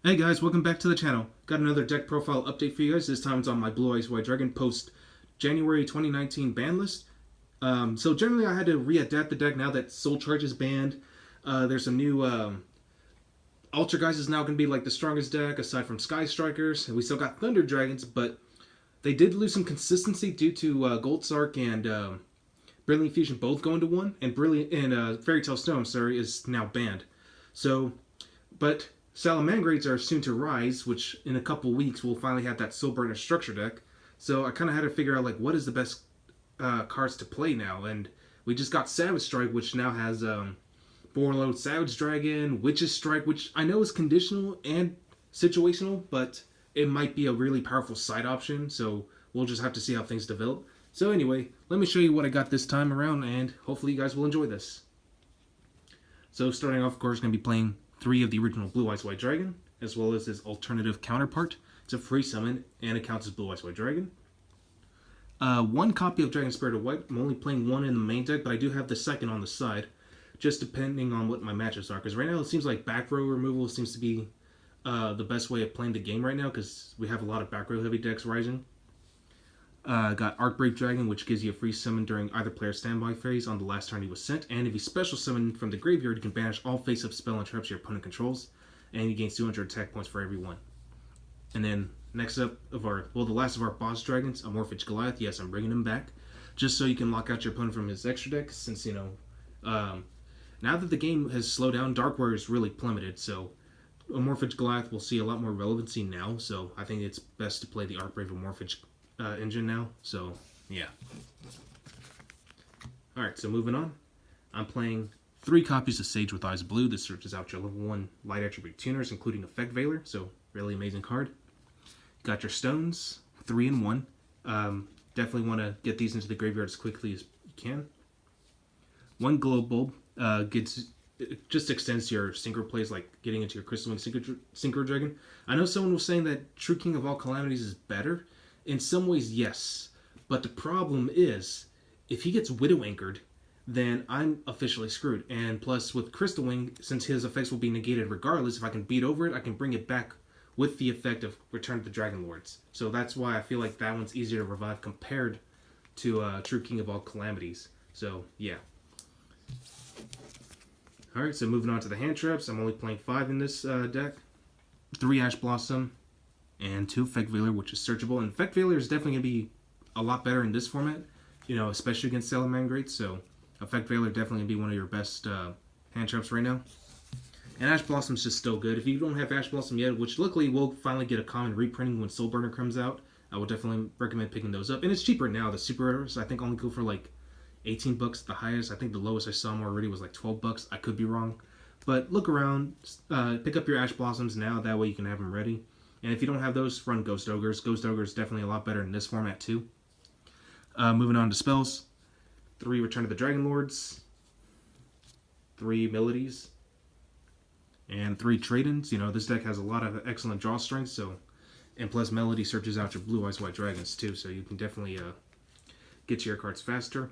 Hey guys, welcome back to the channel. Got another deck profile update for you guys. This time it's on my Blue Eyes White Dragon post January 2019 ban list. So generally I had to readapt the deck now that Soul Charge is banned. There's some new Ultra Guys is now going to be like the strongest deck aside from Sky Strikers. And we still got Thunder Dragons, but they did lose some consistency due to Gold Sark and Brilliant Fusion both going to one, and Fairy Tale Stone, is now banned. So, but Salamangreats are soon to rise, which in a couple weeks we'll finally have that Soul Burner structure deck. So I kind of had to figure out like what is the best cards to play now, and we just got Savage Strike, which now has Borreload Savage Dragon, Witch's Strike, which I know is conditional and situational, but it might be a really powerful side option. So we'll just have to see how things develop. So anyway, let me show you what I got this time around, and hopefully you guys will enjoy this. So starting off, of course, going to be playing 3 of the original Blue Eyes White Dragon, as well as his alternative counterpart. It's a free summon, and it counts as Blue Eyes White Dragon. 1 copy of Dragon Spirit of White. I'm only playing 1 in the main deck, but I do have the second on the side, just depending on what my matchups are. Because right now it seems like back row removal seems to be the best way of playing the game right now, because we have a lot of back row heavy decks rising. Got Arcbrave Dragon, which gives you a free summon during either player's standby phase on the last turn he was sent, and if you special summon from the graveyard, you can banish all face-up spell and traps your opponent controls, and he gains 200 attack points for every one. And then, next up, the last of our boss dragons, Amorphage Goliath. Yes, I'm bringing him back, just so you can lock out your opponent from his extra deck, since, now that the game has slowed down, Dark Warrior's really plummeted, so Amorphage Goliath will see a lot more relevancy now, so I think it's best to play the Arcbrave Amorphage engine now, so yeah. Alright, so moving on. I'm playing 3 copies of Sage with Eyes of Blue. This searches out your level 1 light attribute tuners, including Effect Veiler, so really amazing card. Got your stones, 3 and 1. Definitely want to get these into the graveyard as quickly as you can. 1 Glow Bulb just extends your synchro plays, like getting into your Crystal Wing Synchro Dragon. I know someone was saying that True King of All Calamities is better. In some ways, yes. But the problem is, if he gets Widow Anchored, then I'm officially screwed. And plus, with Crystal Wing, since his effects will be negated regardless, if I can beat over it, I can bring it back with the effect of Return to the Dragon Lords. So that's why I feel like that one's easier to revive compared to True King of All Calamities. So, yeah. Alright, so moving on to the hand traps. I'm only playing 5 in this deck. 3 Ash Blossom, and 2 Effect Veiler, which is searchable. And Effect Veiler is definitely going to be a lot better in this format, especially against Salamangreats. So Effect Veiler definitely going to be one of your best hand traps right now. And Ash Blossom's just still good. If you don't have Ash Blossom yet, which luckily we'll finally get a common reprinting when Soul Burner comes out, I would definitely recommend picking those up. And it's cheaper now. The super rares, I think, only go for like $18 at the highest. I think the lowest I saw them already was like $12. I could be wrong. But look around, pick up your Ash Blossoms now. That way you can have them ready. And if you don't have those, run Ghost Ogres. Ghost Ogre is definitely a lot better in this format too. Moving on to spells. 3 Return to the Dragon Lords. 3 Melodies. And 3 Trade-ins. This deck has a lot of excellent draw strength. And plus Melody searches out your Blue Eyes White Dragons too. So you can definitely get to your cards faster.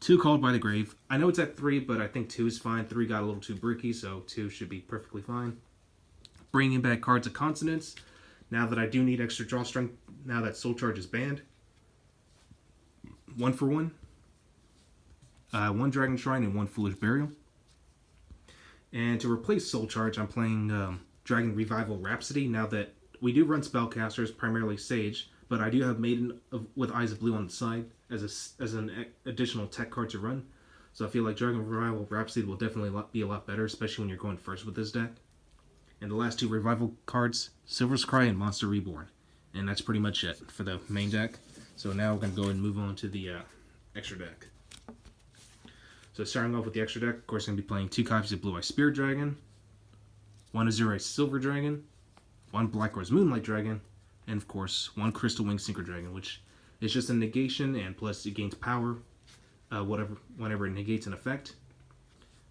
2 Called by the Grave. I know it's at 3, but I think 2 is fine. 3 got a little too bricky, so 2 should be perfectly fine. Bringing back Cards of Consonance, now that I do need extra draw strength, now that Soul Charge is banned. 1 for 1. 1 Dragon Shrine and 1 Foolish Burial. And to replace Soul Charge, I'm playing Dragon Revival Rhapsody, now that we do run Spellcasters, primarily Sage, but I do have Maiden with Eyes of Blue on the side as an additional tech card to run. So I feel like Dragon Revival Rhapsody will definitely be a lot better, especially when you're going first with this deck. And the last 2 Revival cards, Silver's Cry and Monster Reborn. And that's pretty much it for the main deck. So now we're going to go and move on to the extra deck. So starting off with the extra deck, of course I'm going to be playing 2 copies of Blue Eyes Spirit Dragon, 1 Azure Eyes Silver Dragon, 1 Black Rose Moonlight Dragon, and of course 1 Crystal Wing Synchro Dragon, which is just a negation, and plus it gains power whenever it negates an effect.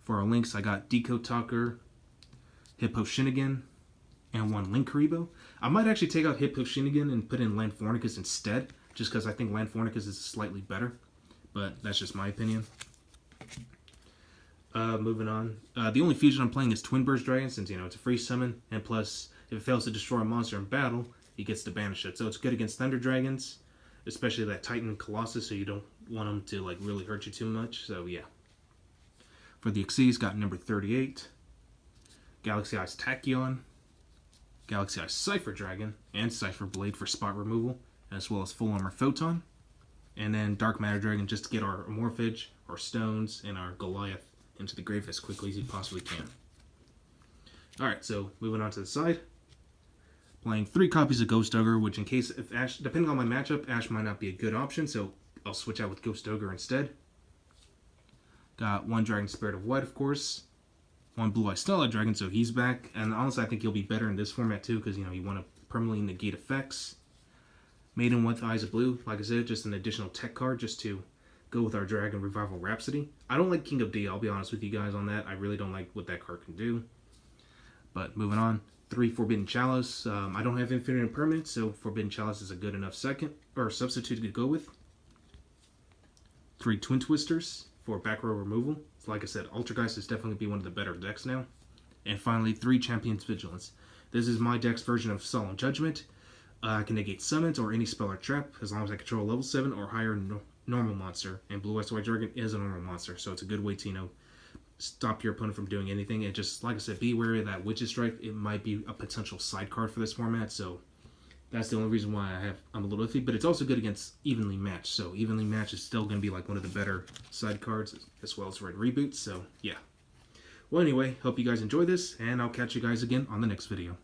For our links, I got Decode Talker, Hippo Shinigami, and 1 Linkuriboh. I might actually take out Hippo Shinigami and put in Land Fornicus instead, just because I think Land Fornicus is slightly better, but that's just my opinion. Moving on. The only fusion I'm playing is Twin Burst Dragon, since, you know, it's a free summon, and plus, if it fails to destroy a monster in battle, he gets to banish it. So it's good against Thunder Dragons, especially that Titan Colossus, so you don't want him to, like, really hurt you too much. So, yeah. For the Xyz, got number 38. Galaxy Eyes Tachyon. Galaxy Eyes Cypher Dragon, and Cypher Blade for spot removal, as well as Full Armor Photon. And then Dark Matter Dragon, just to get our Morphage, our Stones, and our Goliath into the grave as quickly as you possibly can. Alright, so moving on to the side. Playing 3 copies of Ghost Ogre, which in case, if Ash, depending on my matchup, Ash might not be a good option, so I'll switch out with Ghost Ogre instead. Got 1 Dragon Spirit of White, of course. 1 Blue Eye Starlight Dragon, so he's back. And honestly, I think he'll be better in this format too, because, you know, you want to permanently negate effects. Maiden with Eyes of Blue, like I said, just an additional tech card just to go with our Dragon Revival Rhapsody. I don't like King of D, I'll be honest with you guys on that. I really don't like what that card can do. But moving on, 3 Forbidden Chalice. I don't have Infinite Impermanence, so Forbidden Chalice is a good enough substitute to go with. 3 Twin Twisters for back row removal. So like I said, Altergeist is definitely be one of the better decks now. And finally, 3 Champion's Vigilance. This is my deck's version of Solemn Judgment. I can negate summons or any spell or trap as long as I control level 7 or higher normal monster. And Blue Eyes White Dragon is a normal monster, so it's a good way to, you know, stop your opponent from doing anything. And just, like I said, be wary of that Witch's Strike. It might be a potential side card for this format, so that's the only reason why I'm a little iffy. But it's also good against Evenly Matched, so Evenly Matched is still going to be like one of the better side cards, as well as Red Reboot, so yeah. Well, anyway, hope you guys enjoy this, and I'll catch you guys again on the next video.